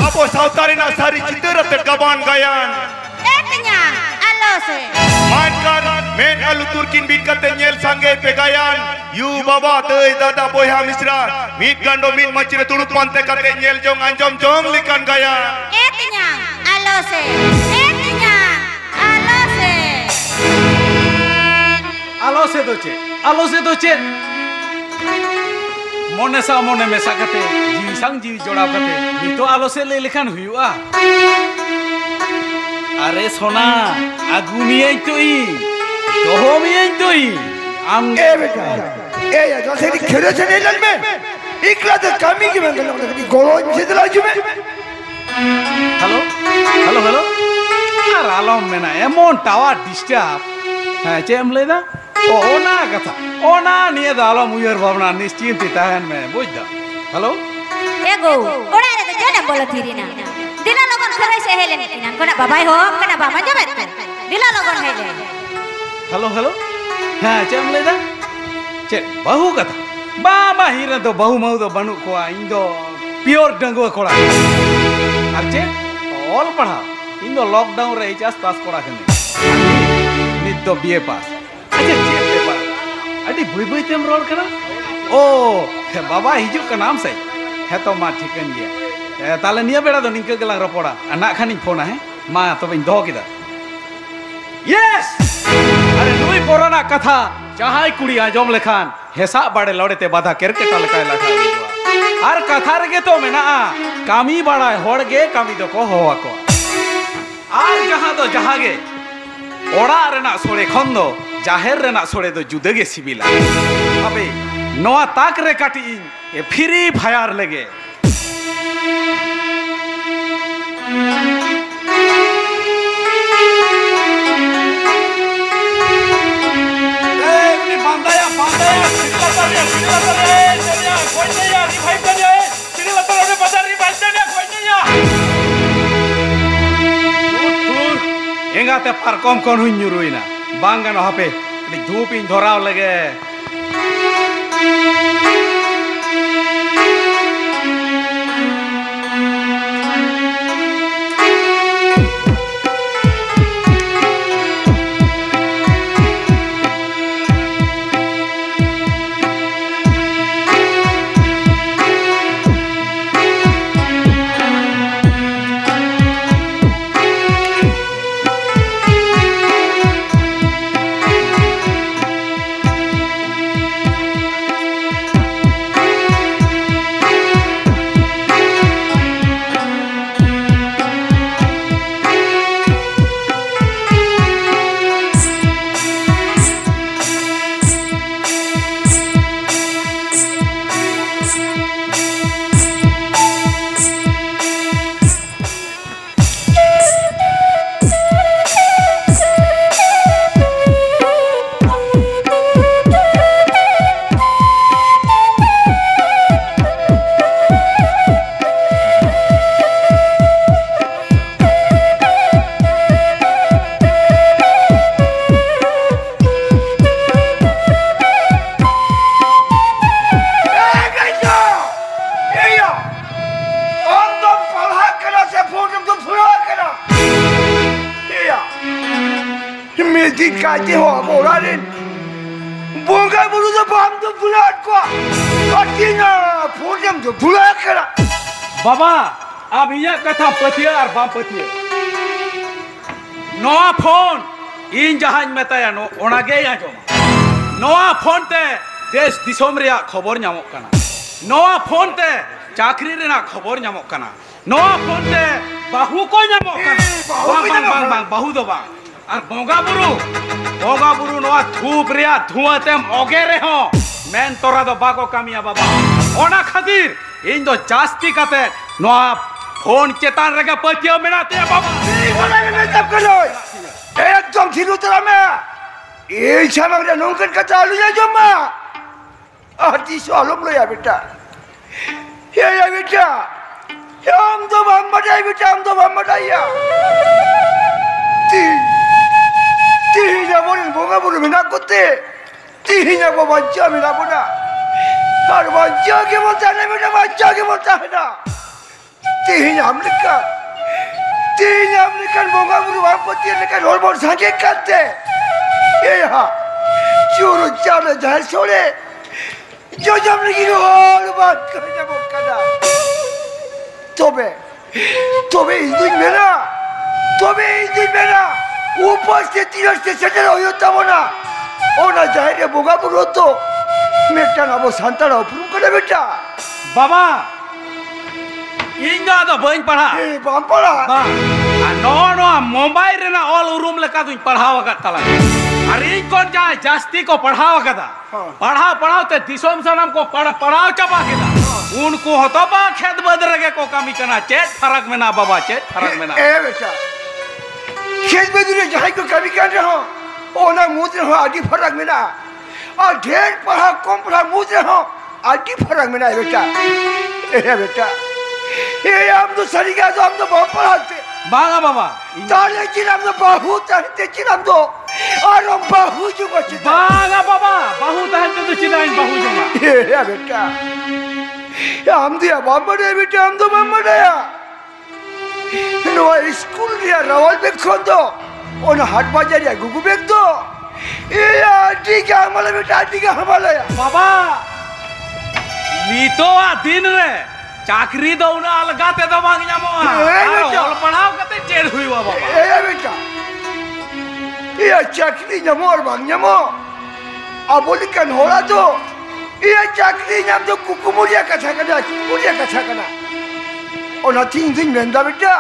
Apo sautari na sari citara terkaban gayan. Kenyang, alo se. Mainkan men alu turkin bit kate nyel sange pegayan. You baba teuy dada boyha misra. Mit gando mit macire turut pante kate nyel jong anjom jong likan gaya. Kenyang, alo se. Kenyang, alo se. Alo se doce. Mone sa mone mesa kate jiwi sang jiwi jodaw kate nito alo se lay lekhan huyu'a. Are sona agumiyai toi dohomiyai toi am बेटा ए या जैसे कि खेले से नहीं लड़ में इकला तो कमी की मैं कहूँ कि गोलो से तो लाजू में हेलो यार आलम में ना एमोन टावर डिस्टर्ब है चेम लेदा ओना कथा ओना निये दालम उयर भावना निश्चिंत ताहन में बुझदा हेलो एगो ओड़ा रे तो जोना बोलो थीरी ना दिला लोगन खरै से हेले ना कोना बाबाई हो कोना बामा जबत दिला लोगन हेले हेलो हाँ चेम लेदा चे बहु कथा बाबा हिरा तो बहु महु तो बनु को इंदो प्योर डंगवा कोड़ा अर्चे ऑल पढ़ा इंदो लॉकडाउन रे एचएस पास कोड़ा कने नित तो बीए पास अच्छा चे पेपर अडी बुई तेम रोल करा ओ हे बाबा हिजु का नाम से है तो मा ठीकन गया ताले निया बेड़ा तो निंके गला रपोड़ा अना खानी फोन है मा तो बिन दो किदा यस अरे नुई कोरोना कथा जहां कुड़ी आजम लेखान हेसा बाड़े लड़ते बाधा केरकेटा लकाय लाठा हर कथा रे तो मेना कामी बाड़ा होड़गे कामी दो को होवा को आर जहां गे ओड़ा रेना सोड़े खन दो जाहेर रेना सोड़े दो जुदे गे सिबिला अबे नोआ ताक रे काटी ए फ्री फायर लेगे Enggak parkom kon nyuruina bangga no hape di dhupin dhorao lege काटे हो बोला रे बोंगा बुरु तो बाम तो बुलाट को कटिना फोन तो बुला करा बाबा अब ये कथा पतिया और बाप पतिया नोआ फोन इन जहाज में तया नो ओनागे या जो नोआ फोन ते देश दिसोम रिया खबर ᱧᱟᱢᱚᱜ ᱠᱟᱱᱟ नोआ फोन ते चाकरी रेना खबर ᱧᱟᱢᱚᱜ ᱠᱟᱱᱟ नोआ फोन ते बाहु को ᱧᱟᱢᱚᱜ ᱠᱟना बांग बाहु दो बांग और बोंगा बुरु नोआ धूप रिया धुआं तेम ओगे रे हो मेन तोरा दो बाको कामिया बाबा ओना खातिर इन दो जास्ती काते नोआ फोन चेतान रेगा पतियो मेनाते बाबा बोला में सब करो एकदम ठीक उतरा में ये छामा रे नौकर का चालू है जो मां आती सोलम लो या बेटा हम तो बम बजाई बेटा हम तो बम बजाइया तिहिnya bonin bunga bulu mina kutte tihinya bo bajja mina bona kar bajja ke bolta ne mina bajja ke bolta है ना Tihin Amerika. Tihin Amerika bunga buru wapati lekan hormon sange kate. Iya. Juru jana jahil sore. Jo jam lagi hormat kerja bukana. Tobe indui mera. Upar se tirar se sejar hoyo tamona. Ona jahil bunga buru to. Meta nabo santara upurun kada beta. Baba, Inga do bain parha. Bampara. Ba, no, mobile re na all room leka tu parhawa kat tala. Ari kon jai jasti ko parhawa kada. Parhaw te disom sanam ko parhaw chapa keda. Unko hoto ba khed bad rage ko kami kana chet farak mein na baba chet farak mein na. बेटा खेत में दूर जहाँ को कभी कर रहा हूँ ओना मुझ रहा आदि फरक में ना और ढेर पढ़ा कम पढ़ा मुझ रहा हूँ आदि फरक में ना बेटा ये हम तो सरी का तो हम तो बहुत पढ़ाते Banga baba. ताले चिराम तो बहुत चाहते चिराम तो और हम बहुत जो बच्चे Banga baba, bahu tahan tu cidain bahu joma. ये बेटा ये हम दिया बाम्बड़े बेटा हम तो बाम्बड़े या नो स्कूल दिया रावल बेग खोंदो ओना हाट बाजार या गुगु बेग दो ये आटी क्या हमारा बेटा आटी क्या हमारा या Baba, nito din re. Chakri do na alga te do bang nyamo. Ol padhaw kate cher hui wa baba. ये बेटा ये चक्री नमो और बांग नमो अब बोली कन हो रहा तो ये चक्री नम तो कुकुमुरिया कथा करना और नथिंग थिंग रहता बेटा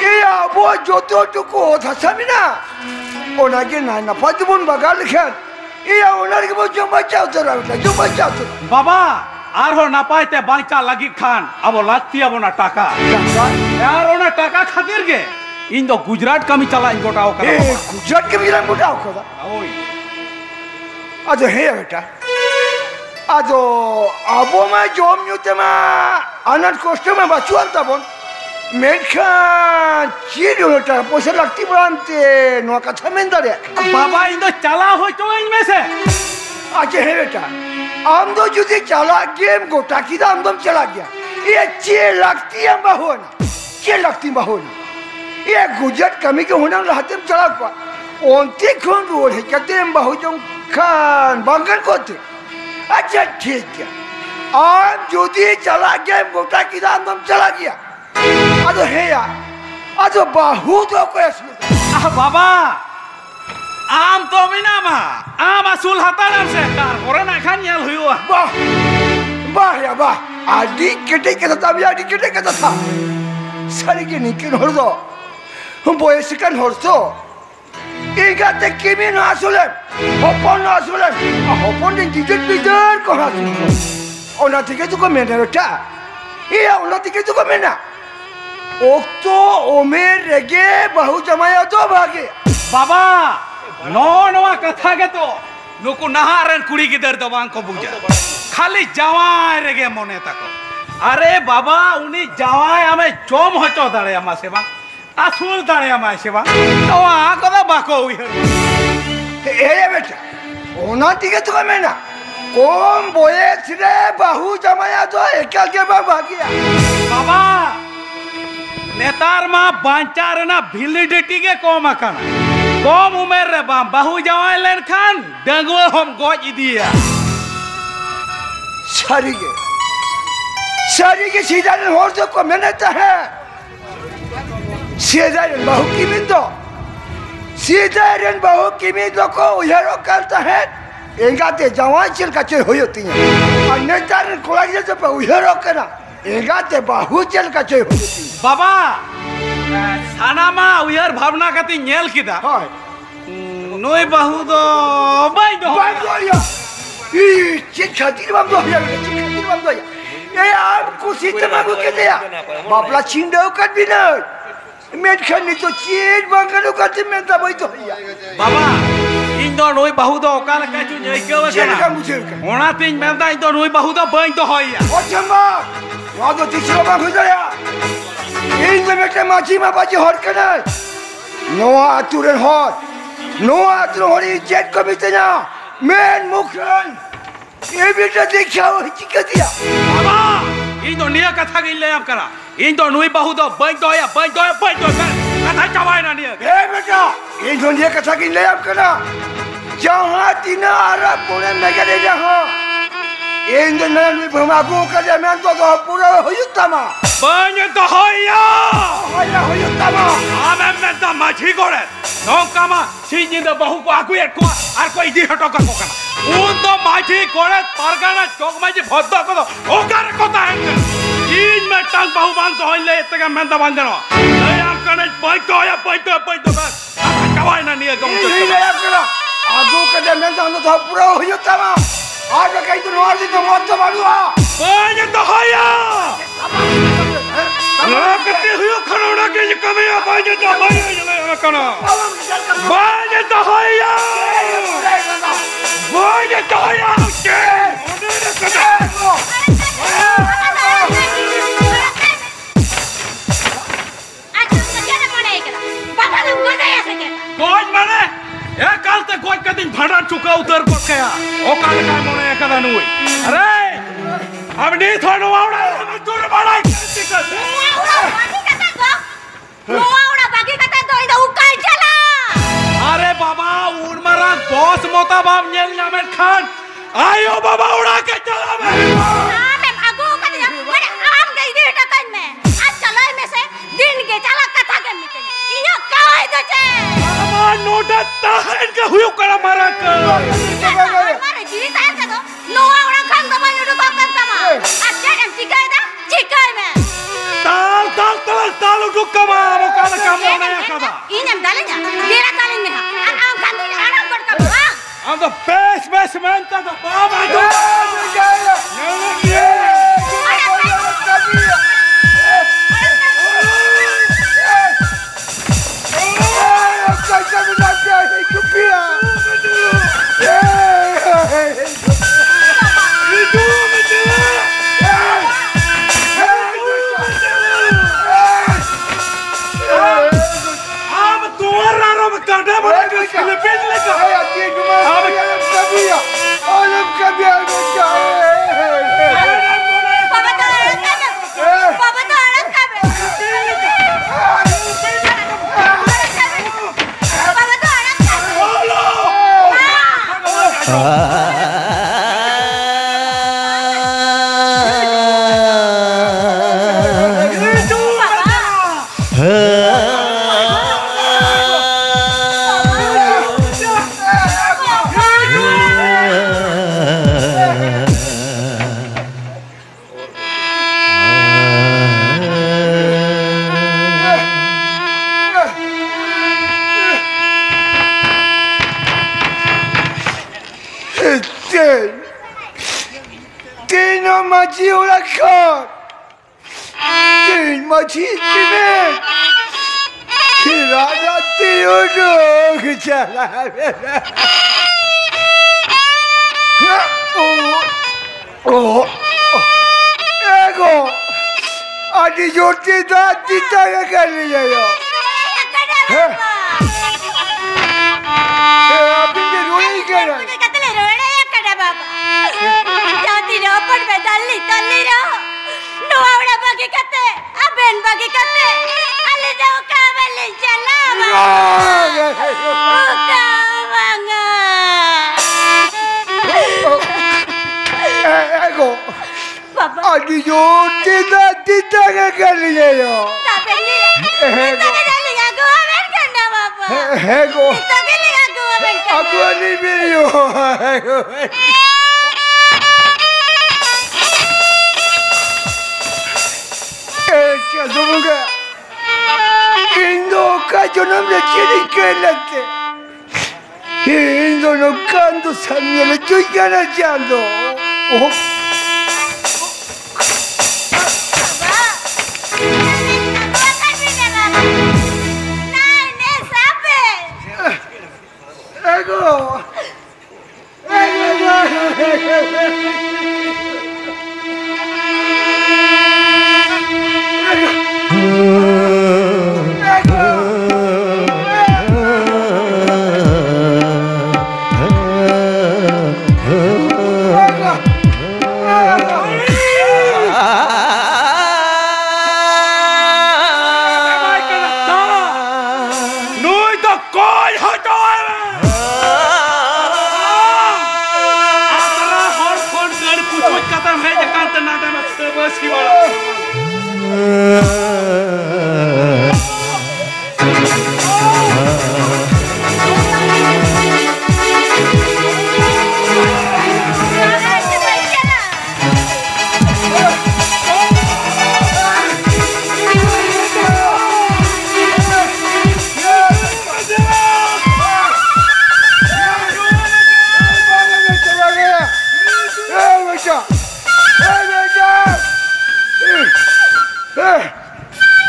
ये अब वो जो तो को था समिना और नाके ना फातुन बगाल खान ये ओनर के वो जो बच्चा उतरा बेटा Baba, arho napai te bangcha lagi khan. Abo lagti abo na taka. Yar ona taka khatir ge. Indo Gujarat kami chala ingota o ये kada. गुजरात के बिना मोटा होगा Oi. आज है बेटा आज अब मैं जॉब न्यूते में अनंत कोष्ठ में बचुआन तबन मेरे चीज होता है पैसे लगती बनाते नो कथा में दर Baba indo chala hoi to inme se. आज है बेटा हम तो जुदी चला गेम को ताकि हम तुम चला गया ये चीज लगती है बहुना ये गुजरात कमी के होना रहते में चला को ओंती खून रोड है कहते हैं बहुजों खान बंगल कोते अच्छा ठीक है आज जुदी चला गेम को ताकि हम तुम चला गया आज है यार आज बहुत हो कोई Ah baba. Am to minama. Am asul hatalam se kar. Korena khan yel huiwa. वाह या वाह आदि किटे के था भी आदि किटे के था सारी के निकल हो दो हम बॉयस कन हो तो इगा ते किमी ना आसुले होपन दिन डिजिट बिदर को हासु ओना तिके तो को मेना बेटा ये ओना तिके तो को मेना ओक्तो ओमेर रेगे बहु जमाया तो भागे Baba. No katha ge to. Nuku naharan kuri gidar do bang ko buja. Khali jawai rege mone tako. Are baba uni jawai ame jom hocho dare ama se bang. Asul dare ama se bang. To a ko da bako ui. ए बेटा ओना तिके तो को मेना कौन बोए सिरे बहु जमाया तो एकल के भागिया Baba. Netar ma banchar na validity ge kom akana. Kom umer re bang bahu jawai len khan dangwe hom goj idiya. सारी के सीधारन हो तो को मेहनत है सीधारन बहु की मिंदो को उयरो करता है एगाते जवान चिल का चे होती है और नेतारन कोला जे पे उयरो करा एगाते बहु चिल का चे होती है Baba. Sanama uyar bhavna kati nyel kida. हां Noi bahu do bai do. बांधोया ई चिक खातिर बांधो या ये आप कुछ इतना को के दिया बापला चिंडो कर भी ना मेट खाने तो चीज बांगलो करते में तब तो भैया Baba. Indo noi bahu do kala kachu nyai kewa चेल का kana. मुझे Ona tin menda indo noi bahu do bai do hoya. ओ चंबा वहां तो तीसरा बांग हो जाया इन में बेटे माची में बाजी हर करना नो आतुरन हर जेट को भी तना मेन मुखरन ये बेटा देखा हो चिक दिया Baba. Indo niya katha gille am kara. इन तो नुई बहु तो बंद तो या कथा चवाई ना नहीं ए बेटा इन दुनिया कथा की ले आप करना जहाँ तीना आरा पुणे में करे जहाँ इन दुनिया में भमागो का जमीन तो पूरा हो युद्ध मा बंद तो हो युद्ध मा आमे में तो मछली कोड़े नौका मा चीज़ तो बहु को आगु एक को आर कोई दी हटो का कोकना उन तो मछली कोड़े परगाना चौक में जी भद्दा को तो ओकर को ता है चीज़ में टांग बहु बांध तो होइले इतने का मैं तो बांध देना नहीं आप करने बैठ तो बस कवाई ना नहीं है कम आगो का जमीन तो पूरा हो युद्ध मा आज कहीं तो नॉर्थ तो मौत तो मालूम बंद तो हो या लगते हुए खरोड़ा के ये कमी है बंद कना बंद तो हो या कोच माने एक काल तक कोच का दिन भाड़ा चुका उतर को क्या ओ काल का मोने एक दान हुई अरे अब नहीं थोड़ा वावड़ा हम दूर बड़ा करती अरे बाबा उड़ मरा बॉस मोता बाप नेल नामेर खान आयो बाबा उड़ा के चला मैं हां मैं आगो का मैंने आम गई दे टकन में आज चलो में से दिन के चला कथा के मीटिंग इया काय दे छे बाबा नोटा ताहन के हुयो करा मारा का मारे जीवित है तो नोआ उड़ा खान तो मैं उड़ बाप करता मा आज जन चिकाई दा चिकाई में ताल उड़ कमा वो काल काम नहीं कदा इनम डाले जा मेरा डाले में आम खान तो आराम कर का I'm the best man to the Baba.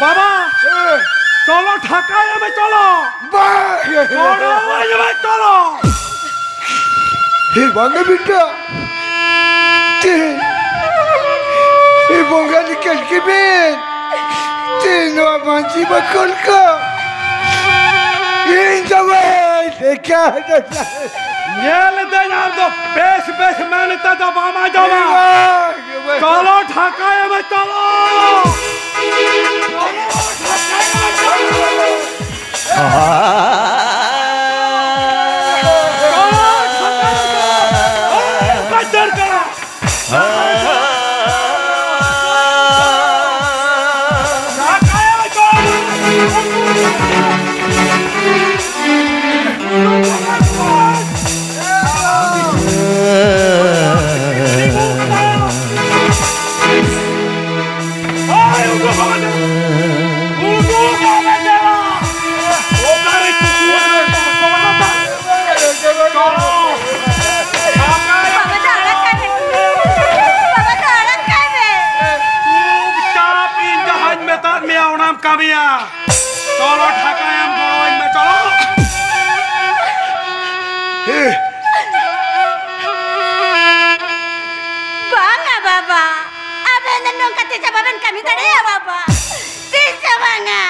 बाबा चलो ठाकाया में चलो चलो हे बांगे बेटा हे बोंगा निकल के बेन तेनो मांची बकल का ये जवे देखा ये ले दे यार तो बेस बेस मैंने तो बाबा जावा चलो ठाकाया में चलो कामिया चलो ठाकाया में चलो Bangga baba, apa nendong kata jawaban kami tadi ya baba? Bisa bangga.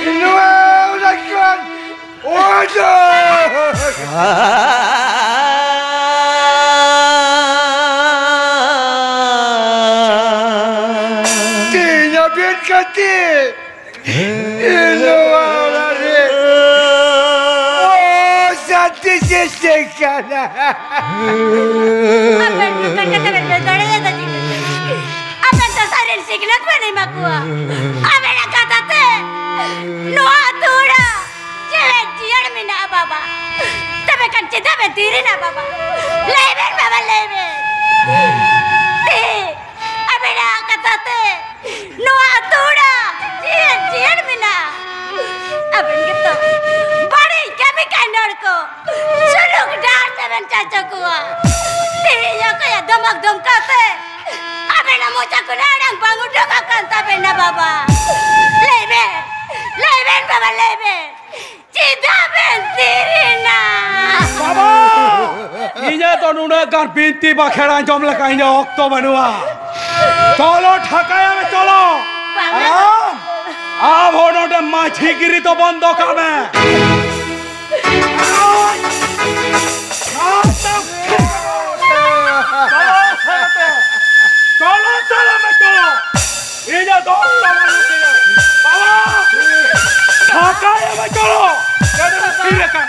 Inoa, udah kan? Waduh. Tinya biar kati. Inoa udah deh. Oh, satu sesekan. Apa bukan kata berbeda ya tadi? Apa tersarin signet mana makua? Apa nak kata te? Noa tura, cewek jian mina baba. Tapi kan cinta berdiri na baba. Leben baba leben. Te, apa nak kata te? Noa tura, jian mina. Apa gitu? Bari kami kandor ko. Suluk dar temen caca kuah. Tinya kaya domak kate. Apa nak mau cakap orang bangun dokakan tapi na baba. Leben baba leben. Cinta berdiri na. बाबा इन्हें तो नूने कर बीती बखेड़ा जम लगाएंगे octo बनवा चलो ठाकाया में चलो आराम आप हो नोटे माछी गिरी तो बंद कर में चलो चलो में चलो इन्हें दो बाबा ठाकाया में चलो इन्हें कर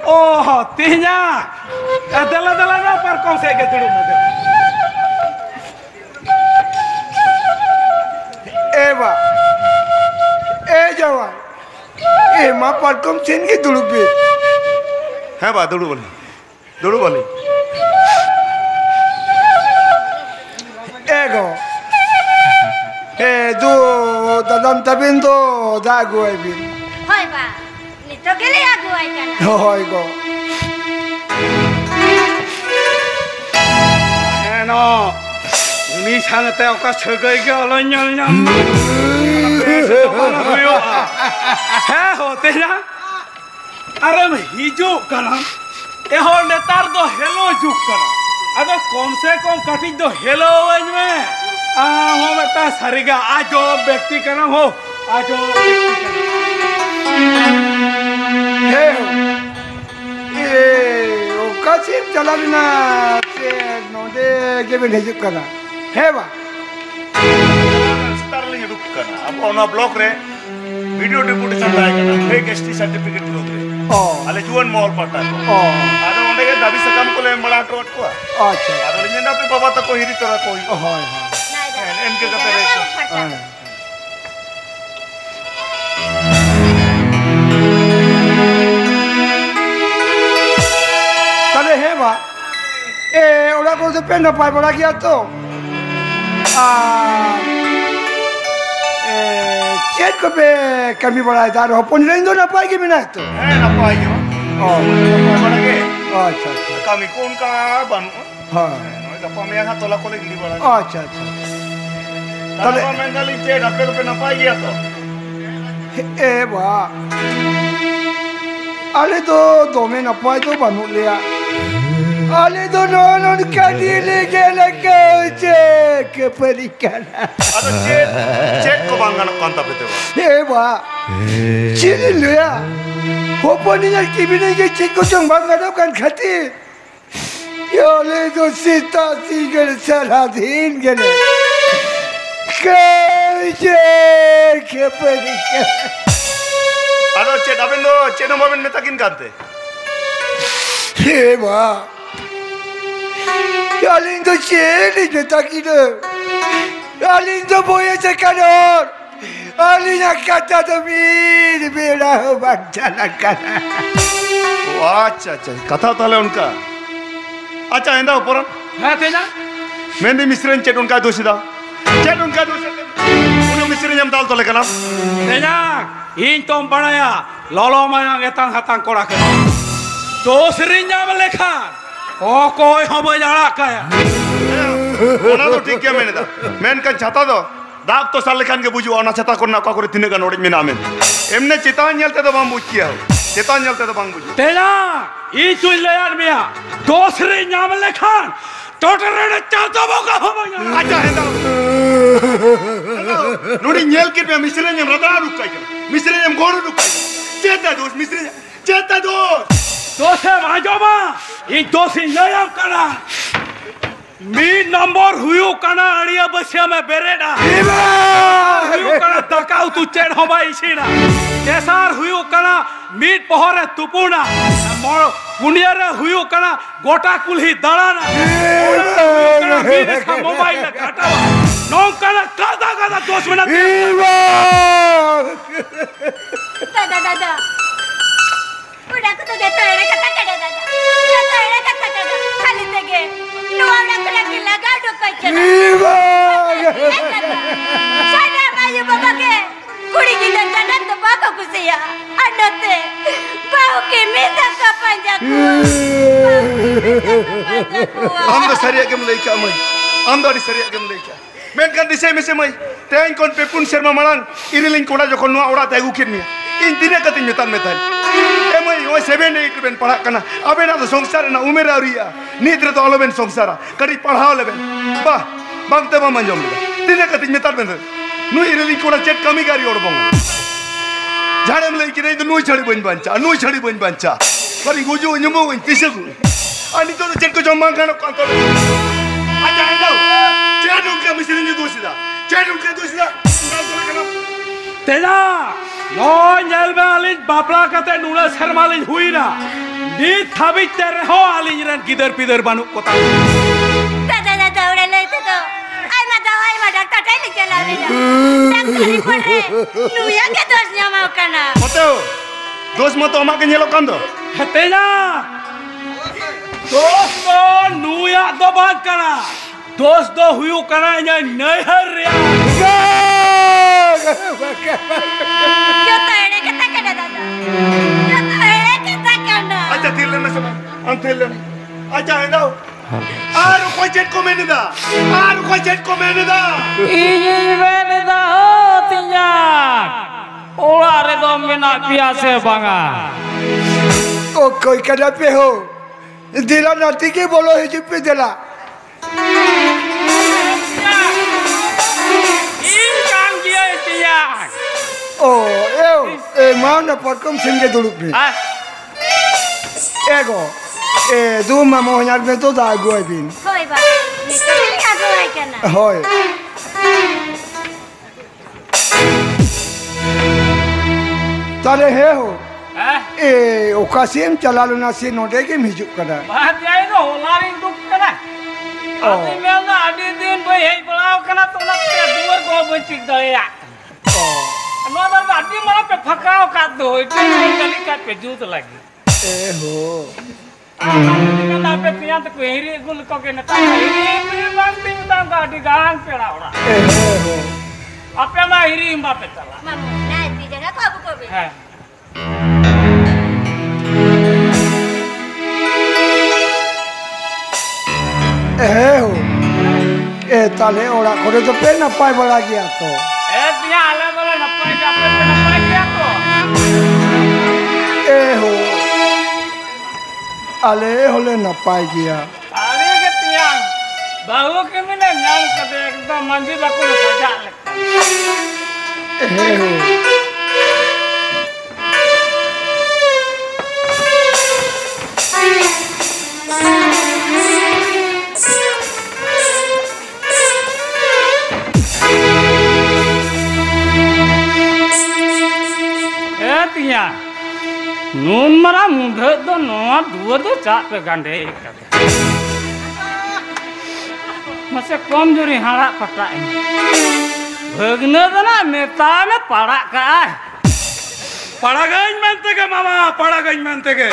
Oh, tihnya. Adalah na par kong se ke tudu made. Eva. Jawan. Ma par kom sen ke tudu be. হ্যাঁ বা দৌড়ু বলি Ego. Do dalam tabindo dago ibin. Hoi ba, nito kili aku ay kana. Hoy go. Eno, uni sangat oka segai ke alanya. Heh, hotenya. Aram hijau kana. Ehor netar do hello juk kana. Ado कम से कम cutting तो hello veg में हो बेटा सरिगा आजो व्यक्ति का नाम हो आजो Hey. Okasim jalan se no de geben hejuk kana. Heba. Starling itu kana abo ona block re video deputation dai kana fake ST certificate lo re ale juan mall pata ko ada onde ge dabi sakam ko le mala tot ko acha ada nyenda pe baba ta ko hiri tora ko hoy enke kate re tale heba ora ko se pena pai bora gya to chet ko be kami bora dar hopon reindo na pai ke mina to na pai yo mana ge acha kami kon ka ban ha no ka pa me ha tola ko le gili bora acha tale pa me ngali che na pe na pai gya to ba ale to dome na pai to banu le ya ale to no kadile gele coche ke perikana ada chet ko bangana kanta pete ba chile le ya hoponi na kibine ke chet ko jong bangana kan khati yo le to sita sigal saradin gele coche ke perikana ada chet abendo chet no momen metakin kante ba Alindo cheli de taquino. Alindo voy a sacar. Alina cata de mí, mira, mancha la cara. अच्छा अच्छा कथा ताले उनका अच्छा इंदा ऊपर হ্যাঁ তেনা मेहंदी मिस्रन चेट उनका दोषी उन्हें मिस्रन जम दाल तोले कना তেনা ইন তোম বানায়া ললো মায়া এতাং হাতাং করা কে দোসরিন যাবে লেখা ও কই হবে জানা কায়া ओना तो ठीक क्या मैंने दा मैंने कन छाता दो दाग तो साल लेखान के बुझू ओना छाता करना का करे तिने का नोड़े में नामे एमने चितान चलते तो बांग बुझिया चितान चलते तो बांग बुझी তেনা ই তুই লয়ার মিয়া দোসরিন যাবে লেখা टोटरे चातो बोका हो बया अच्छा है नोड़ी न्यल के पे मिस्रे ने रदा रुकाई मिस्रे ने गोड़ रुकाई चेता दोस्त मिस्रे चेता दोस्त दोसे भाजोबा इ दोसी नयम कना मी नंबर हुयो कना अड़िया बसिया में बेरेडा हुयो कना तकाउ तू चेड़ होबा इसीना तेसार हुयो कना मीट पहरे तुपुना मोर पुनिया रे हुयो कना गोटा कुलही दड़ाना हुयो कना बीस का मोबाइल घटावा नौ कना कादा कादा 2 मिनट दादा उड़ा को तो देता है कता कटा दादा देता है कता कटा खाली देगे नुआड़ा को लगी लगा दो कचना साडा मायू बाबा के कुड़ी की दंडन तो बाको कुसिया अन्नते बाऊ के मेदा का पंजा हम तो सरिया के मलेका मई हम तो सरिया के मलेका मैं कर दिसे में से मई तें कोन पेपुन शर्मा मलान इरिलिंग कोड़ा जो कोन ओड़ा तागु किन इन दिने कति मेतान मेतान ए मई ओ 7 8 बेन पढ़ा कना अबे ना तो संसार ना उमेर आरिया निद्र तो अलोबेन संसार करी पढ़ाओ लेबेन बा बांगते बा मंजम दिने कति मेतान बेन नु इरिलिंग कोड़ा चेट कमी गारी ओड़ बंग झाड़े में लेके नहीं तो नुई छड़ी बन बंचा करी गुजो न्युमो इन तिसगु अनि तो चेट को जम्मा गानो कांतो अच्छा है दो चेट उनका मिस्री ने दोषीदा तेना नो जेल में आलिज बापला कते नुला शर्मालिज हुई ना नी थाबी तेरे हो आलिज रन किधर पिधर बानु कोता दादा उड़े लेते तो आई मा डॉक्टर टाइम चला रे डॉक्टर रिपोर्ट रे नुया के दोष न्यामा कना मतो दोष मतो अमा के नेलो कंदो तेना दोस्तो नुया दो बात कना दोस्त दो हुयो कना ये नहीं हर रे क्यों तड़े के तक दादा क्यों तड़े के तक करना अच्छा दिल में सब अंथेल अच्छा है दो आरु कोई चेट को मैंने दा इजी मैंने दा हो तिया ओला रे दो मिना पिया से बांगा ओ कोई कदा पे हो दिला नाती के बोलो है जी पे दिला Oh, mau na potkom singe dulu bi. Ego, du mama honyar me to da goi bin. होय बा मी तो लिखा होय कना Hoy. ताले है हो Eh? ए ओकासिम चलालो ना से नोटे के मिजुक कदा Bahagia itu lari duk kena. Adi melna adi din boy hei belau kena tu nak te duar ko bencik daya. No bar adi malah pe phakao kat do itu kali kat pe jut lagi. ए हो Kena pe pian te kuhiri gul ko ke nata hiri bang ting tang adi gang pera ora. ए हो Apa mah hiri imba pe chala. Mamu, nanti jangan kau buka be. Hai. ए हो ए ताले ओरा करे तो पे ना पाए बड़ा गया तो Dia ala bala napai apa pe napai dia ko. ए हो आले होले ना पाए गया Kali ke tiang. Bau ke mina nyang kate ekdam manji baku saja lekta. ए हो Tiang. Nun marah muda do noa dua do cak pe gande kate. Masih komjuri harak pakai. Bagna dana meta me parak kai. पड़ागंज मानते के मामा पड़ागंज मानते के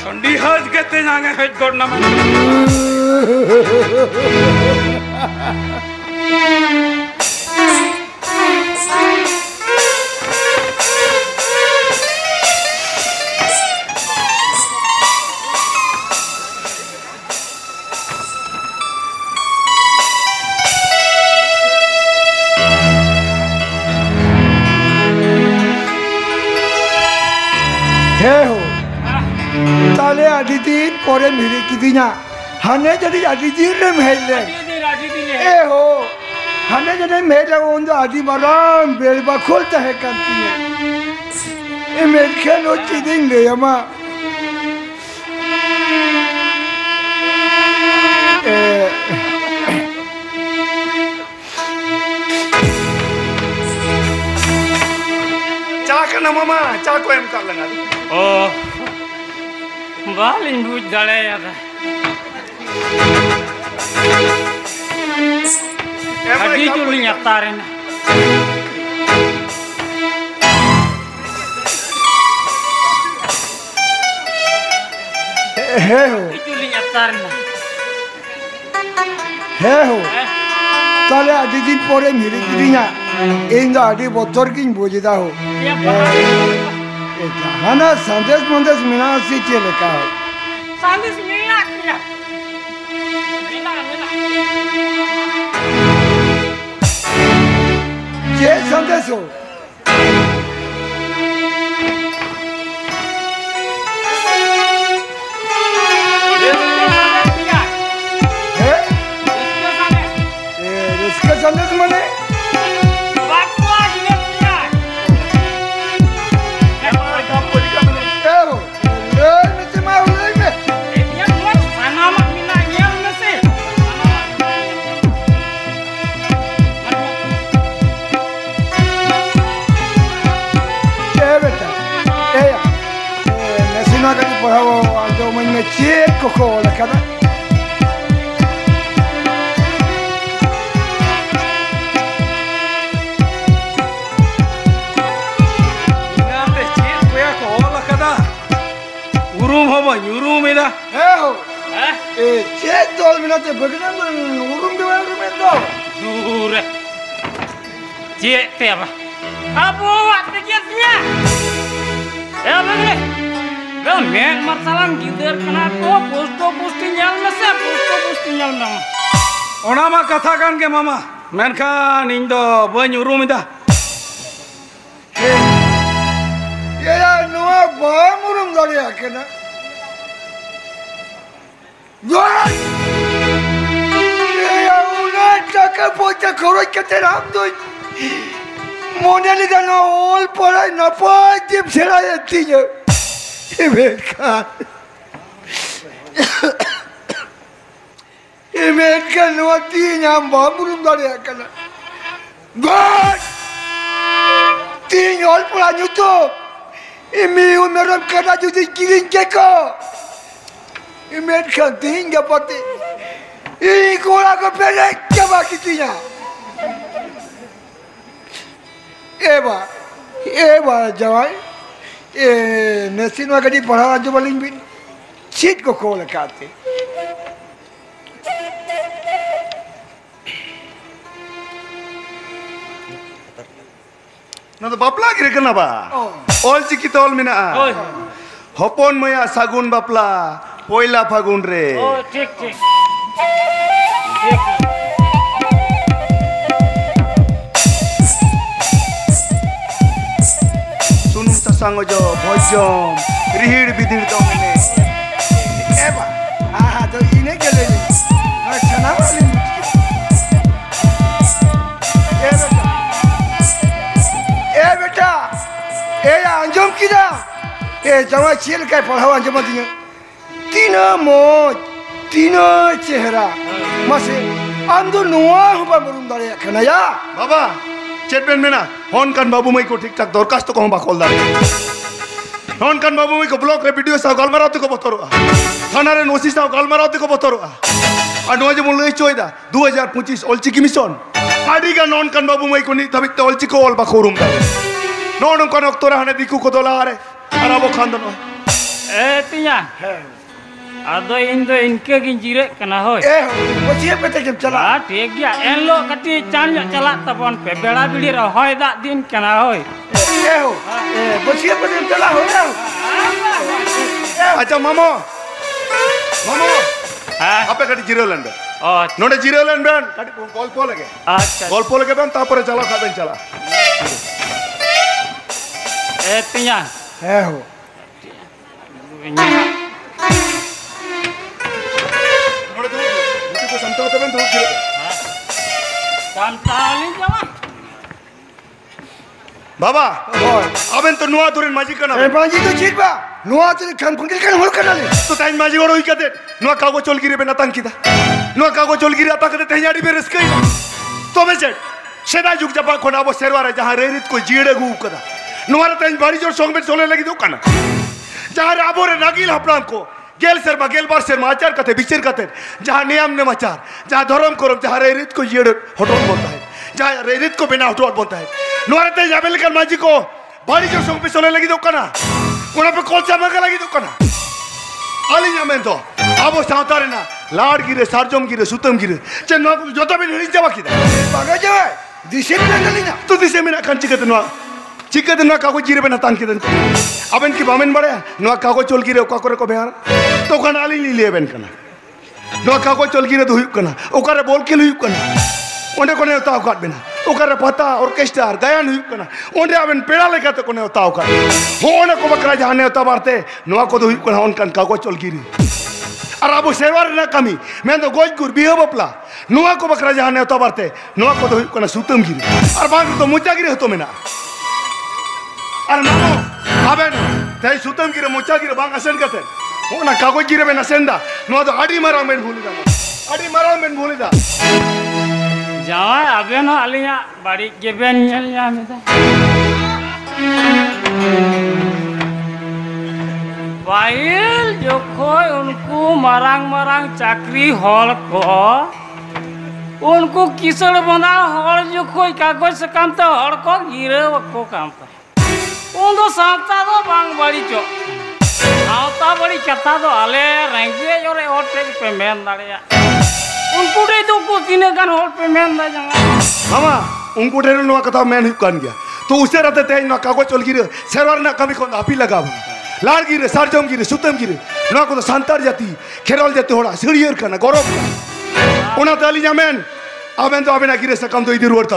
कंडी हज के ते जागे हज गोड़ना में हे हो ताले आदितीन परे मिरे किदिना हने जदी आदितीन रे मेले ए हो हने जदी मेले ओंदो आदि मराम बेलबा खोलता है कंतिने ए मेखे नो चिदिन ले यमा ए चा करना मामा चा को एम कर लगा Oh, baling buj dale ya dah. Adi juli nyatarin. हे हो Juli nyatarin. हे हो ताले आदितीन परे मिरे किदिना इंदो आदि बोतर किन बुझदा हो हना संदेश मंदेश मिना सी चले का हो Sandis minyak ya. Minyak. जे संदेश हो है इसका संदेश मने ए हो ले मिते मा ले में ए बेटा ए या नसीना का पढ़ाओ जो मन में चेक को लखा था उरुम हो बा उरुम इदा हे हो ए चेक तोल मिनाते बगना उरुम के बारे में दो Dure. Cik teh apa? Abu waktu kiasnya. Ya begini. Gak men masalah gider kenapa posto postinjal masa posto postinjal nama. ओना मा कथा कान के मामा मेनखान इन दो बन उरुम इदा ये यार नुआ बाम उरुम दरे आके ना ये यार उन्हें टका पोचा खरोच के तेरा हम तो मोनेली का ना ओल पड़ा ना पाँच जिम सेरा येती है ये बेटा ये बेटा नुआ तीन हम बाम उरुम दरे आके ना God तीन ओल पड़ा न्यू तो Imi umeram kada jadi kiring keko. Imet kanting gapati. Ini kula ke pelek coba kitinya. Eba jawai. Nasin wakadi pahal aja paling bin. Sit ko kola kate. Nado bapla kira kenapa? All ciki tol mina. Hopon moya sagun bapla. Poila fagun re. Oh, ठीक ठीक Sunum sasang ojo, bojom, rihir bidir dong ini. Eba. To ini kele ni. Chana paling. Beta. Ya anjom kita. Jangan ciel kai pahal anjom dia. Tina cehra. Masih ando nuah huba berum dari kenaya. Baba, cetben mena. Hon kan babu mai ko ठीक ठाक दरखास्त को हम buccal दारे. हन kan babu mai ko blog re video sa galmarati ko botoro. थाना रे notice sa galmarati ko botoro. Anu aja mulai coy dah 2025 all ciki mission. Adi kan non kan babu mai ko ni tapi all ciki all bakorum dah. Non kan oktora hane diku ko dolare. Arabo khandan. Tinya. Ado indo inke ginjire kena hoy. Masih apa tak cala? ठीक गया N लो कति चांद चला तपन पे बेड़ा बिड़ी होय दा दिन कना होय masih apa tak cala ho na? Acha mamo. Apa kadi jiro lande? Oh, Node jiro lande ben. Kadi golpo lage. अच्छा Golpo lage ben tapore chala khaben chala. तिnya Node tu buku ko samtao ben tu jiro. Santalin jawa. Baba, aben to nuwa turin maji kana. Panji tu cik ba? Nuah tu kan panggil kan hol kan ni. To tain maji goro ikate. Nuwa kago chol gire ben atang kita. Nuwa kago chol gire atang kate tehnyadi be reskai. To be chet. Seda juk japa khona abo serwara jaha rerit ko jide gu kada. Nuwa tain bari jor song ben chole lagi do kana. Jaha abo re nagil hapram ko. Gel serba gel bar serma achar kate bichir kate. Jaha niyam ne machar. Jaha dharam koram jaha rerit ko jide hotol bolta hai. Jaha rerit ko bina hotol bolta hai. Nuwa tain jabel kan maji ko bari jor song ben chole lagi do kana. Kona pe kolcha maga lagi do kana. Ali nyamento. Abo sautare na. Lad gire, sarjom gire, sutam gire. Che nuwa jota ben hiri jaba kita. Bagai jawai. Disiplin kali na. Tu dise mina kan chikat nuwa. Chikat nuwa kago jire ben atang kita. Aben ki bamen bade. Nuwa kago chol gire okakore ko behar. To kan ali liye ben kana. Nuwa kago chol gire do huyuk kana. Okare bol ke huyuk kana. Onde kone utao kat bena. Okare pata orkestra gayan huyuk kana. Onde aben peda lekate kone utao kat. Hone ko bakra jahane utao barte. Nuwa ko do huyuk kana on kan kago chol gire. Arabo serwar na kami. Mendo gojgur biho bapla. Nuwa ko bakra jahane utao barte. Nuwa ko do huyuk kana sutam gire. Ar bang to mucha gire hoto mena. Ar mamo aben tai sutam gire mucha gire bang asen kate. Ona kago gire ben asenda. Nuwa to adi marang ben bhuli da. Adi marang ben bhuli da. जावा अबे न अलिया बाड़ी गेबेन nyel ya meta Bail jokoy unku marang-marang cakri hol ko unku kisar bana hol jokoy kagoj sakam ta hol ko gire ko kam pa undo santa do bang bari jo auta bari katha do ale range jore hote pe men darea unku dei to ko tine gan hol pe men da janga Mama, unku dhero nuwa kata men huyuk kan gya. To use rate te nuwa kago chol gire. Serwar na kami ko api lagab. Lar gire, sarjom gire, sutam gire. Nuwa ko to santar jati, kherol jati hoda, siriyar kana, gorob. Ona tali nyamen. Aben to abena gire sakam to idir warta.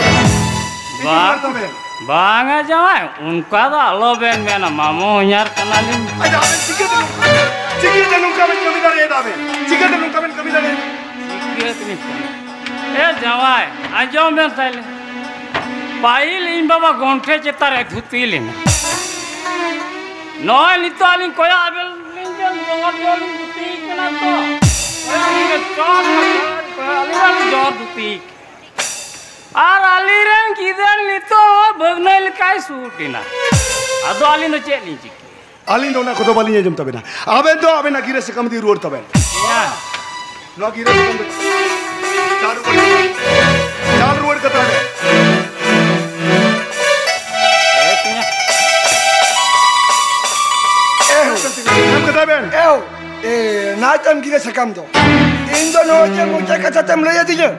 Banga jawa unka da alo ben mena mamu nyar kanalin Aja aben sikit nung kamen kami dare dabe. Sikit nung kamen kami dare. जावाय आजो में साइले pile इन बाबा गोंठे चेतारे धुतीलिन नॉय नितालिन कोया Abel निजन जोंगा Jolin धुती कना तो ओया चोर अलीरन जोर धुती are अलीरन किदन नितो भगनल काय सूटिना अदो अलिन चेलिन चिकी Alin do na ko do balinya jom tabena. Aben do abena gira sekam di ruor taben. Ya. No gira sekam. Chal ruor kata be. Nam kata ben. नाचम गिरे सकम दो इन दोनों जे मुझे कथा तम ले जाती जो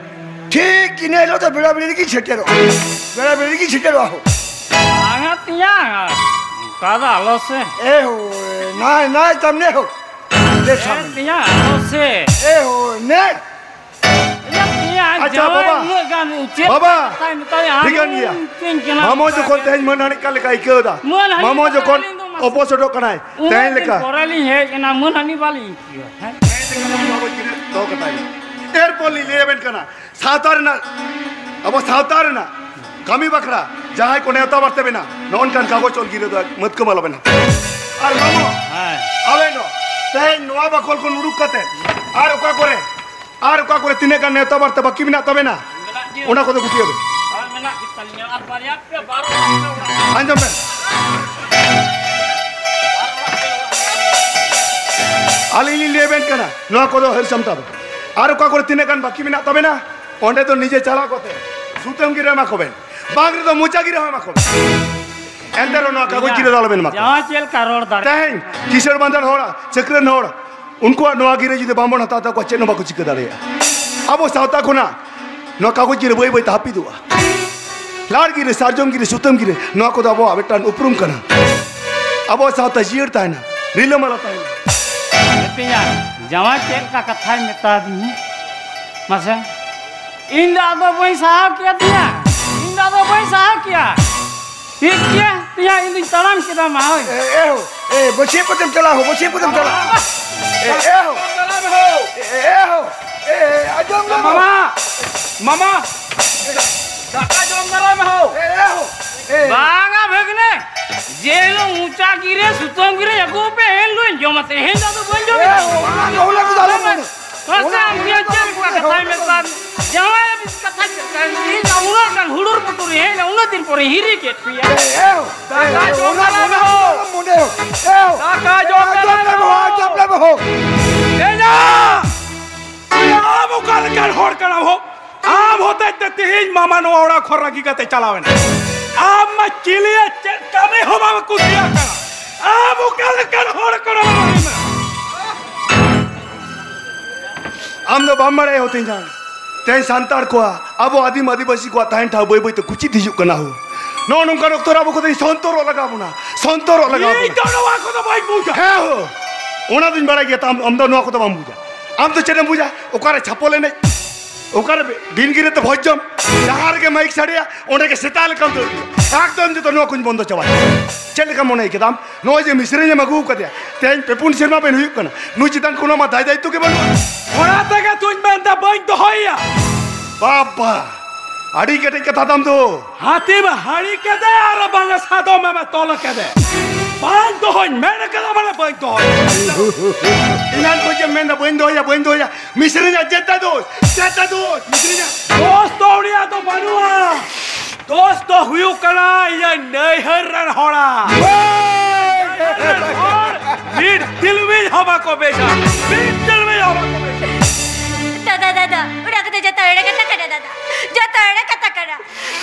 ठीक किने लो तो बड़ा बड़ी की छटेरो हो Sangat ya. Kada alose. हो ना तमने हो दे सामने Tiya alose. हो ने Ya tiya. Acha, Baba. Baba. Digan dia. Mamo jo kon teh mana kal kai ke da. Mamo jo kon opposite kanai. Teh leka. Korali hai kena munani bali. Do kata ni. Airport li leven kana. Sautar na. Abo sautar na. Kami bakra. Jahai ko neta barte bena. Non kan kago chol gire do mat ko malo bena. Ar mamo. Hai. Aveno. Teh noa bakol kon uruk kate. Ar oka kore tine kan neta barte baki bina to bena. Ona ko do guti hobe. Menak kita lihat ar bariat pe baru. Anjam ben. Alili leven kana. Noa ko do her samta. Ar oka kore tine kan baki bina to bena. Onde to nije chala kote. Sutam gire ma koben. Bagre to mucha gire ma koben. Entero noa kago gire dalo ben ma. Jangan cel karor dar. Teh kisar bandar hora, cakran hora. उनको नवा गिरे जुदे बामण हता ता को चेनो बाको चिक दाले अब सावता कोना न कागो गिरे बई बई तापी दुआ लाड गिरे सारजम गिरे सुतम गिरे न को दाबो अबेटान उपरुम कना अब सावता जियर ताना रिले मला ताना Tiya. Jangan cel ka kata meta di. Masa. Indah do boy sahab kia tiya. Indah do boy sahab kia. Tiya tiya ini talam kita mau. हो बच्चे को तुम चला हो आजम लो Mama. Daka jom dalam ho. Banga begini. Jelo ऊंचा गिरे सुतम गिरे यको पे हेलो जो मत हेंदा तो बन जावे होला को दालो Masa dia cel ka kata meta. Jangan habis kata ini ular kan hulur puturi he na ular din pore hiri ket pia. Daka jom dalam हो Enya. Abu kan hor kana ho. Ab hote te hin mama no aura khorragi kate chalawen. Ab ma chiliya kame ho mama kusiya kana. Abu kan hor kana. आमनो Bamre होते जान तै संतार को अब आदिम आदिवासी को ताइन ठा बई बई तो कुछ दिजु कना हो नो नो करो तोरा बको तो संतोरो लगाबुना Ei tono wa ko to bai buja. हे हो ओना दिन बड़ा गया हम तो नो को तो बम बुझा हम तो चेने बुझा ओकारे छापोले ने ओकारे दिन गिरे तो भजम जहार के माइक सड़िया ओने के सेताल कम तो एकदम जो तो नो कुछ बंद चवा चल का मोने के दाम नो जे मिस्री ने मगु क दिया तेन पेपुन शर्मा पेन हुई कना नु चितन कोनो मा दाई दाई तो के बनो Ora tega tuj menta bain to hoya. बाबा अड़ी कटे कथा दम तो Hati ba hari ke de ara banga sado me tola ke de. Bain to hoy mena ke da bana bain to hoy. इनान को जे मैं बंदो या मिस्री ने जता दो मिस्री ने Dosto uria to banua. Dosto huyu kana ya nei herran hora. Need tilwi haba ko besha. Need tilwi haba ko besha. दादा उड़ा के जता रे कता करा दादा जता रे कता करा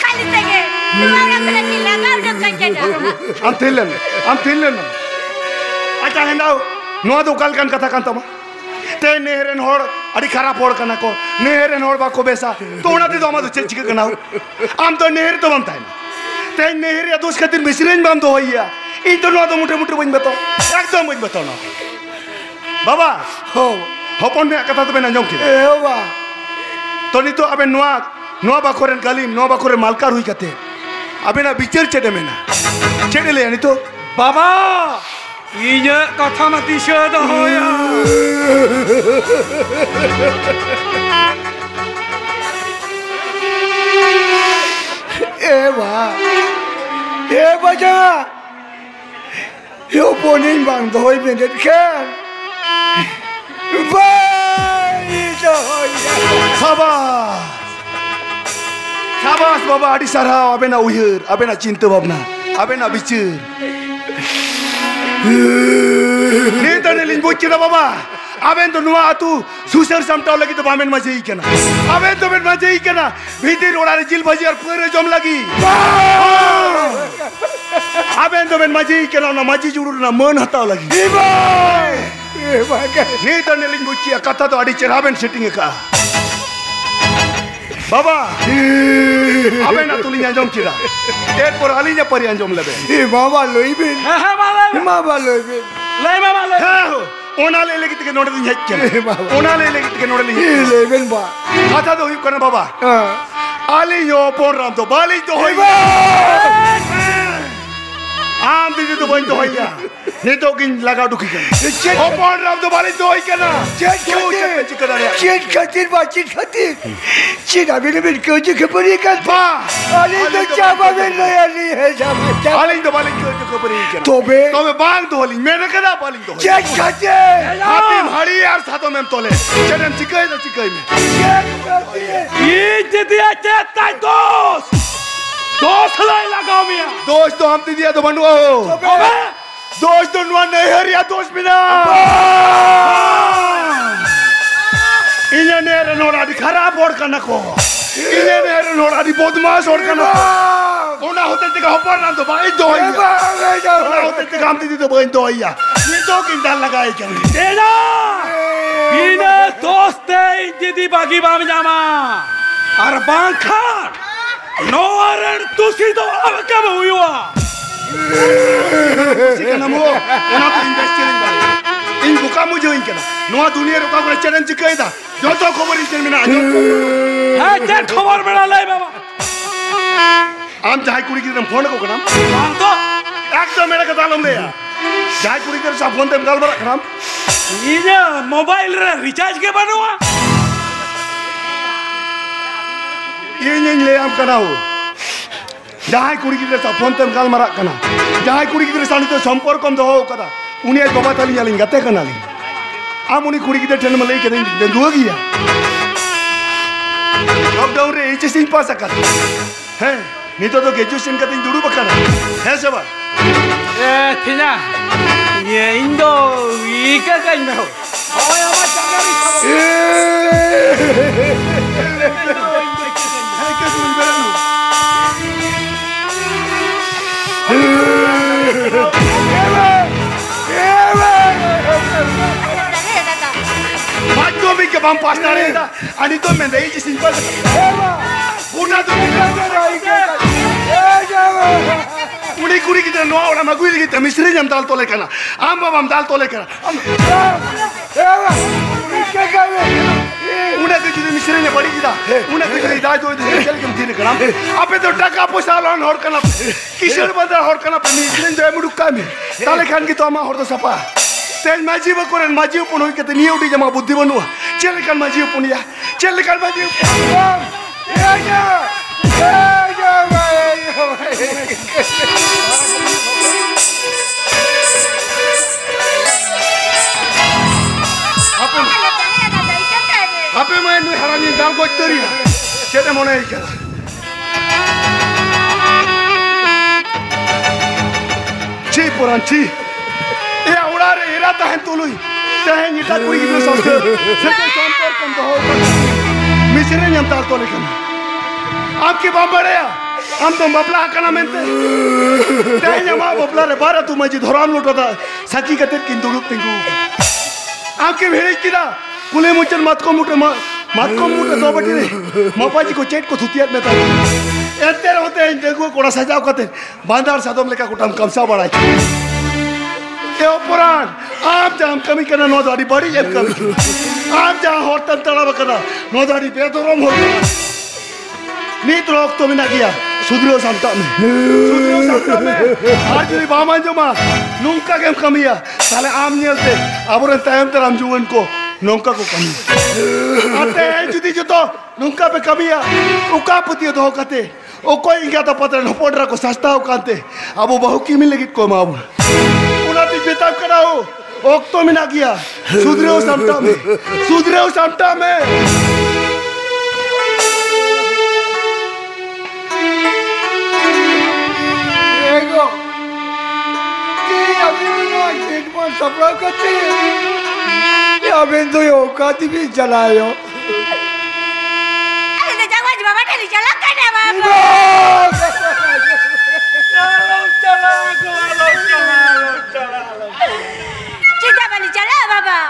खाली सगे तुम्हारा करा की लगा उड़ के जता am thilen acha hendau no do kalkan kata kan tama te neheren hor adi kharap hor kana ko neheren hor ba ko besa to ona ti doma do chika kana am to neher to bamtai te neher ya dos khatir misren bam do hoya in to no do mute bain beto ekdom bain beto na baba हो hopon me kata to ben anjom ki एवा to ni to abe noa ba koren galim noa ba koren malkar hui kate abe na bichar chede mena chede le ani to Baba, inya katha mati shada hoya. एवा जा यो पोनिन बांग दोय बेंदे खेन by जो Sabas baba adi sarau abe na uyur abe na cinta babna abe na bichur Ni tane lin buci na baba. Aben to nuwa atu susar samtau lagi to bamen maji ikena. Aben to ben maji ikena. Bhitir orare jil bhaji ar pure jom lagi. Aben to ben maji ikena na maji jurur na man hatau lagi. Ni tane lin buci kata to adi cerhaben setting ka. Baba, aben atulinya jom kira. Erpor alinya pari anjom lebe. Mama loibin. Mama loibin. Lai mama lai. Ona le lagi tike nodali hecchen. Ona le lagi tike nodali. Loibin ba. Kata do hip kana baba. Ali yo por ram to bali to hoy. Am didi to boin to hoy ya. Ne to kin laga dukhi kan. O por ram to bali to hoy kana. Chet khatir ba chet khatir. Chet abine bin koje khapari kan ba. Ali to chaba bin lo ali hai chaba. Ali to bali koje khapari kana. Tobe bang to holi. Mene kada bali to hoy. chet khatir. Hatim hari yar sato mem tole. Chedem chikai na chikai me. Chet khatir. Ye jediya chet tai dos. Dos lai lagao miya. दोस्त तो हम दिया तो बंडुआ हो दोस्त तो नुआ नहीं हरिया दोस्त बिना इन्हें नेरे नोरा दी खराब और करना को इन्हें नेरे नोरा दी बदमाश और करना को उन्हें होते थे का हपर नाम तो भाई दो ही उन्हें होते थे का हम दिया तो भाई दो ही या ये दो किंतल लगाए क्या तेरा बिना दोस्ते इंजिदी बागी बाम जामा अरबांखार No aran tusi to abka huwa. Sikana mo, ona to investing bari. In buka mujo in kana. Noa dunia ro ka kore challenge kaida. Joto khobor is mina. Ha jan khobor mena lai baba. Am jai kuri ki phone ko kana. Am to ekdom mera ka dalom le ya. Jai kuri ki sa phone te gal bara kana. Ina mobile re recharge ke banwa. Ini le am kana ho. Jahai kuri gidra sa phone tem gal mara kana. Jahai kuri gidra sa ni to sampor kom doho kada. Uni ay baba tali yalin gate kana li. Am uni kuri gidra ten malai kedin den duagi ya. Lockdown re each sin pa sakat. He, ni to graduation kadin duru bakana. He saba. Thina. Ye Indo ika ka Indo. Oy ama changari. Macam ni bam pasta ni dah. Ani tu menda ini simple. Una tu Uni kuri kita noa orang magui kita misteri jam dal tole kana. Amba bam dal tole kana. Una tu jadi misteri ni bari kita. Una tu jadi dah tu jadi kem thine kana. Ape tu taka posa lon hor kana. Kisar bandar hor kana. Misteri jaya muduk kami. Tale khan kita ama hor tu sapa. Tel maji bakoran maji pun hoy kete niya uti jama buddhi banua. Chel kan maji pun ya. Chel kan maji. Apa main ni harani dal go teri. Chete mone ikala. Chi poran chi. Ya urare era tahan tului. Tahan ita kuri gitu sahaja. Sete sampor kam doho. Misre nyam tal tole kan. Aapki bambare ya. Am to bapla kana mente. Tahan nyama bapla re bara tu maji thoram lutata. Saki kater kinduruk tingu. Aapki bheri kida. Kule muchan matko mute do bati re. Mapaji ko chet ko thutiyat mein ta. Enter hote hain देखो कोड़ा सजाव करते बांधार सादम लेका कुटाम कमसा बड़ा ये उपरान आप जहाँ कमी करना नौदारी बड़ी जब कमी आप जहाँ होटल तलाब करना नौदारी बेतरम हो नीत रोक तो बिना किया सुधरो संता में आज भी बामान जो माँ नुंका केम कमिया साले आम नियलते अबुरन टाइम तरम जुवन को नुंका को कमी आते हैं जुदी जो तो नुंका पे कमिया उका पुतियो तो होकते ओ कोई इंगा तो पत्र न पोडरा को सस्ता हो कांते अब वो बहु की मिलेगी को माबू उनाती बेताब कराओ ओक तो मिना किया सुधरो संता में Ego, que a mí no zaman sapra kate. Ya bendo yo kati bi jalayo. Ada tu jangan wajib bapak dari jalan kan ya bapak. Cinta balik jalan bapak.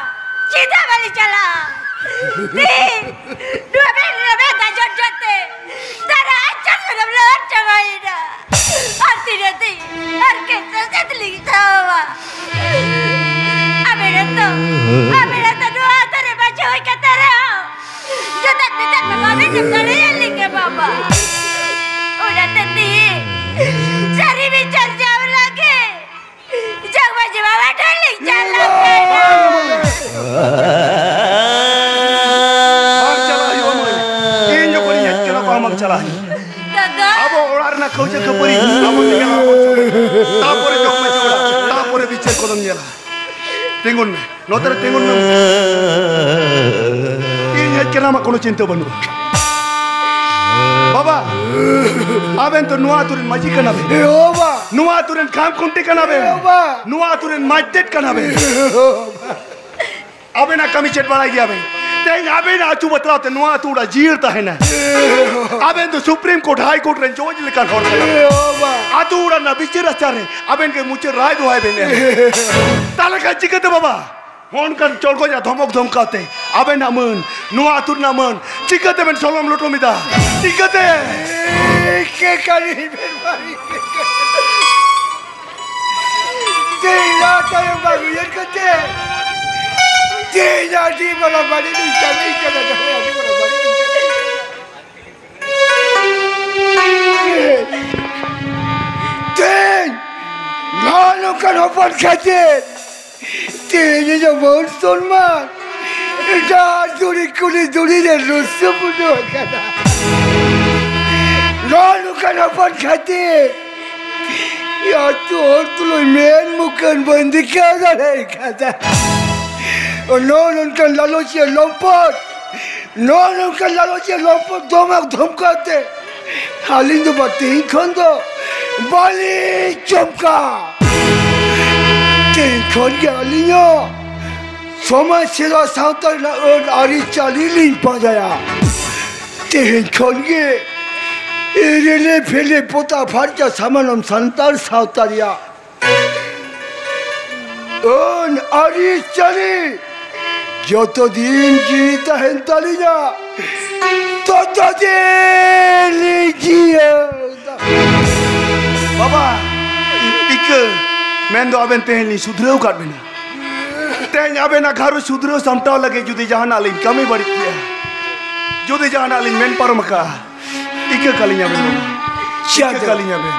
Cinta balik jalan. Dua belas tak jod-jod te. Tara acak sudah belut sama ida. Arti nanti, arket saya telinga tawa. Abe doa tare baca oi kata rao. Jodat bapak minum tare yang baba. Udah tadi, cari bicar jauh lagi. Jauh baca bapak teling jalan. Salah. Abo orang nak kau jaga peri, abo tinggal abo sama. Tak boleh jauh macam orang, tak boleh bicara kodam nyala. Tengok me, noter tengok me. Ini kenapa kau cinta banu? Baba, aben tu nuah turun maji kanabe. Oba. Nuah turun kam kunti kanabe. Oba. Nuah turun majdet kanabe. Aben nak kami cet balai aben. Teng aben acu batla te nuah tu dah jir ta hai na. Aben tu Supreme Court, High Court ren joj lekan hor kaya. Atu dah na bicara cari. Aben ke muncul rai tu hai bene. Tala kan jika tu baba. Hon kan col ko ja dhomok dhomkate. Aben namun nuah tu namun. Jika tu ben solom loto mita. Jika tu. Ke kali berbari. Tidak tahu baru yang kete. Tidak di mana bari ni kami kena dah di mana bari ni. Ten, lalu kan apa kete? Ten ini बहुत सम्मान. Dah duri dan rusuh pun kata. Lalu kan apa kete? Ya tu lo main bukan bandikan ada kata. Non kan lalu dia lompat. Non kan lalu dia lompat domak dhomkate. Halin tu batin kondo. Balik jomka. Tin konja alinyo. Sama sila sautar na ari chalilin pajaya. Tin konge. Irele pele pota farja samanam santar sautaria. On ari chali. যতদিন জীবিত হেন তালিনা ততদিন Zia Baba, ike, mendo aben tehni sudreu kat bena. Tehni aben nak harus sudreu samtau lagi judi jahan alin kami barik dia. Judi jahan alin men parmaka. Ike kalinya ben. Ike kalinya ben.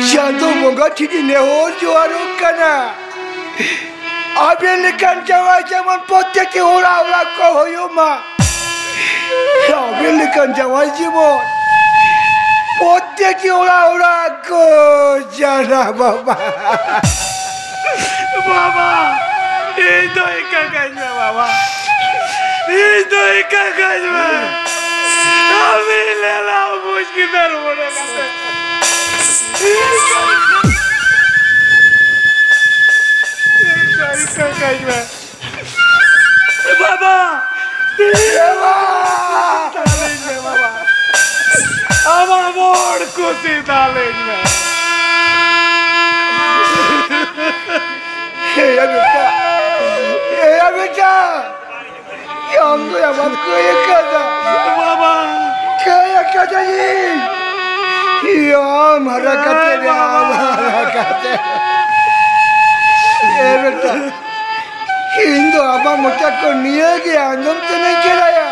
Jatuh boga tidi nehor juaru kana. Aben lekan jawa zaman potek ke ora ko hoyoma. Aben lekan jawa jimon. Potek ke ora ko jana baba. Baba, itu ikaganya baba. Itu ikaganya. Kami lelah bos kita rumah kata. Ikaganya. Baba, baba. আমার বড় খুশি তালেন না বেটা আমি আমার কয়ে কাজা বাবা কয়ে কাজা हमारा कहते रे हमारा कहते बेटा हिंदू अब मुझे को निये गया अंदर से नहीं चलाया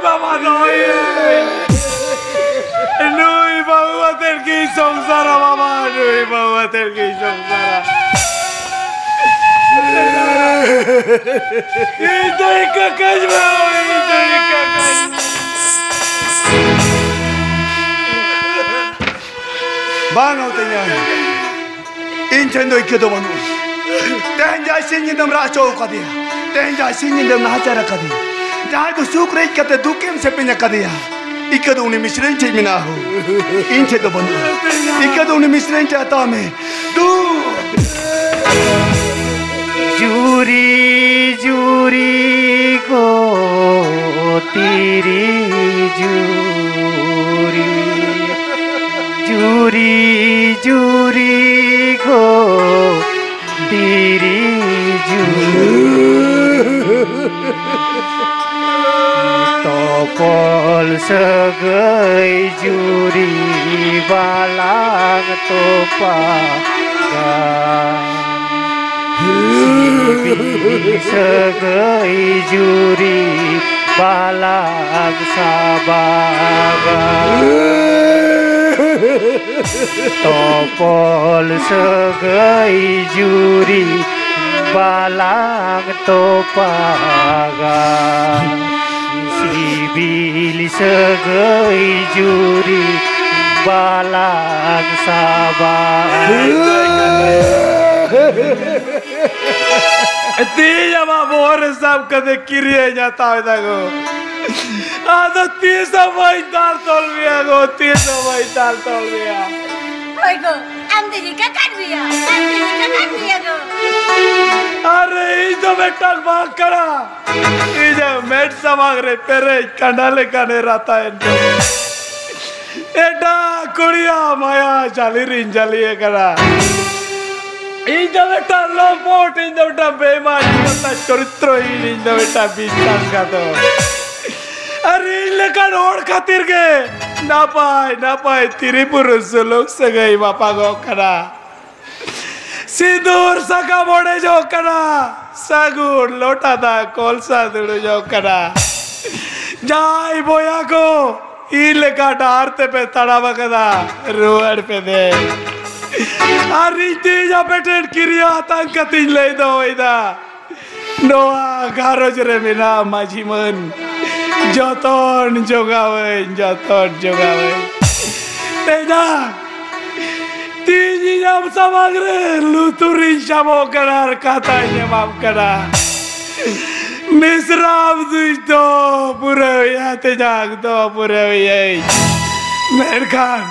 Baba Nui bawa terki samsara Baba Nui bawa terki samsara Itu ikakas Baba Itu ikakas Bang tanya Incendo ikedo banu Tenja sinjindam racho kadia Tenja sinjindam nahachara kadia Jangan tu sukre kata dukem sepenya kadia Ika do uni misrain cek minahu. Ince do banu. Ika do uni misrain cek atame. Du. Juri juri ko tiri juri. Juri juri ko tiri juri. Topol segai juri balang topagan. Sibi segai juri balang sabagan. Topol segai juri balang topagan. Sibil segai juri balang sabagan. Tiya ma bore sab kade kiriye jata hai dago. Ada tisa mai dar tol biya go tisa mai dar tol biya. Oi go, am diri kakan biya. Am diri kakan biya go. Are ijo betak bag kara. Ijo met samag re pere kandale kane rata hai. Eta kuriya maya jalirin jaliye kara. Ijo betak lopot ijo betak bema jikata choritro ijo betak bistas kato. Are lekan or khatir ke na pai Tiripur suluk sagai bapa go kara. Sindur saka mode jo kara. Sagur lota da kolsa dudu jo kara. Jai boya ko ileka daarte pe tadava kada ruar pe de. Ariti ja beten kiriya tangkatin leido ida. Noa garoj re mina majiman. Joton jogawe. Teda tiji jam samagre luturin shamo karar katanya mam kara. Misrab duito pura te jag do pura Merkan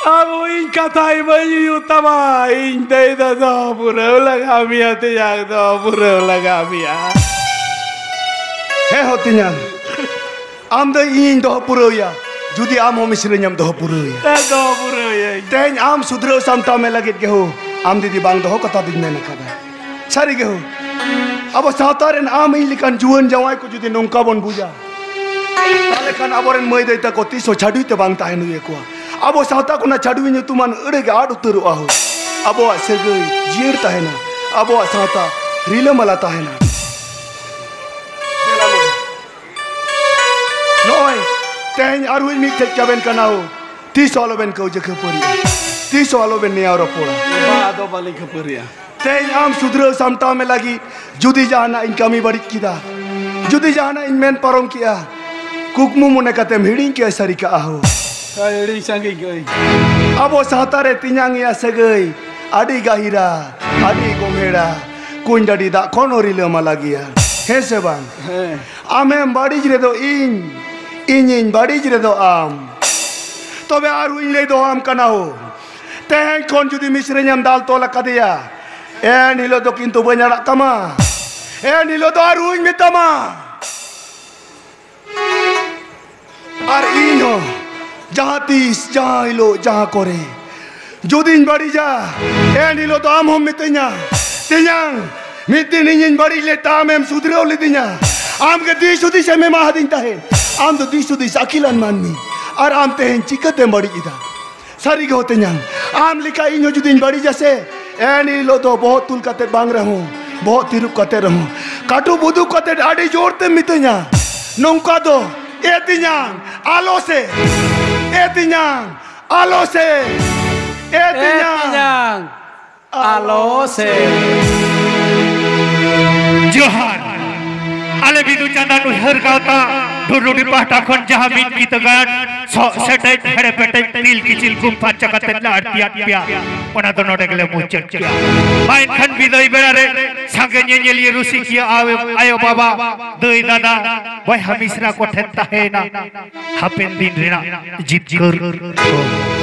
abo in katai bayi utama in dei do pura lagamia te jag do pura lagamia. He hotinya. Am da in do puroya. Judi am ho misrenyam do puroya. Te do pura Teng am sudro samta me lagit ke ho. Am didi bang do kata din me nakada. Sari ke ho. Abo sautaren am ilikan juan jawai ko judi nongka bon buja. Tale kan aboren moi dei ta ko tiso chadui te bang tahen ye ko. Abo sauta ko na chadui nyu tuman ure ga adu turu aho. Abo segai jir tahena. Abo sauta rile mala tahena. Noi, teng arui mi tek jaben kanao. Tiso aloben kau jekhe pori. Tiso aloben ne auro pora. Ba do balik keperia. Teng am sudro samta me lagi judi jahana in kami barit kita. Judi jahana in men parong kia. Kukmu mune katem hiding kia sarika aho. Kaya sangi goi. Abo sautare tinyang ya segai. Adi gahira, adi gomhera. Kunjadi da konori lema lagi ya. Hese bang. Amem badi jire do in badi jire do am. Tobe aru in le do am kanao. Teng kon judi misrenyam dal tola kadia. Nilo do kintu banyak kama. Nilo do aru in mitama. Ar inho jahatis jahilo jahakore. Judin badi ja. Nilo do am hom mitenya. Tinyang mitin in badi le tamem sudro le tinya. Am ke di sudi se me mahadin tahen. Am do di sudi sakilan manmi. Ar am tehen chikate badi ida. Sari ke hote nyang. Am lika inho judin badi jase. Ni lo to बहुत तुल कते बांग रहूं बहुत तिरुप कते रहूं काटू बुदू कते आड़ी जोड़ते मितnya नौका दो एतिन्यां आलो से एतिन्यां आलो से एतिन्यां आलो से जोहार आले बिदु चंदा नु हर गाता ढुरुडी पाटा खन जहां मिट की तगान सेटे हेरे पेटे तिल किचिल गुम्फा चकते लाड़तिया पिया ओना तो नोटे गले मुचट किया माइन खन बिदई बेड़ारे संगे नेनेलिए रुसी किया आयो बाबा दई दादा भाई हमिसरा को ठेता है ना हापेन दिन रेना जित कर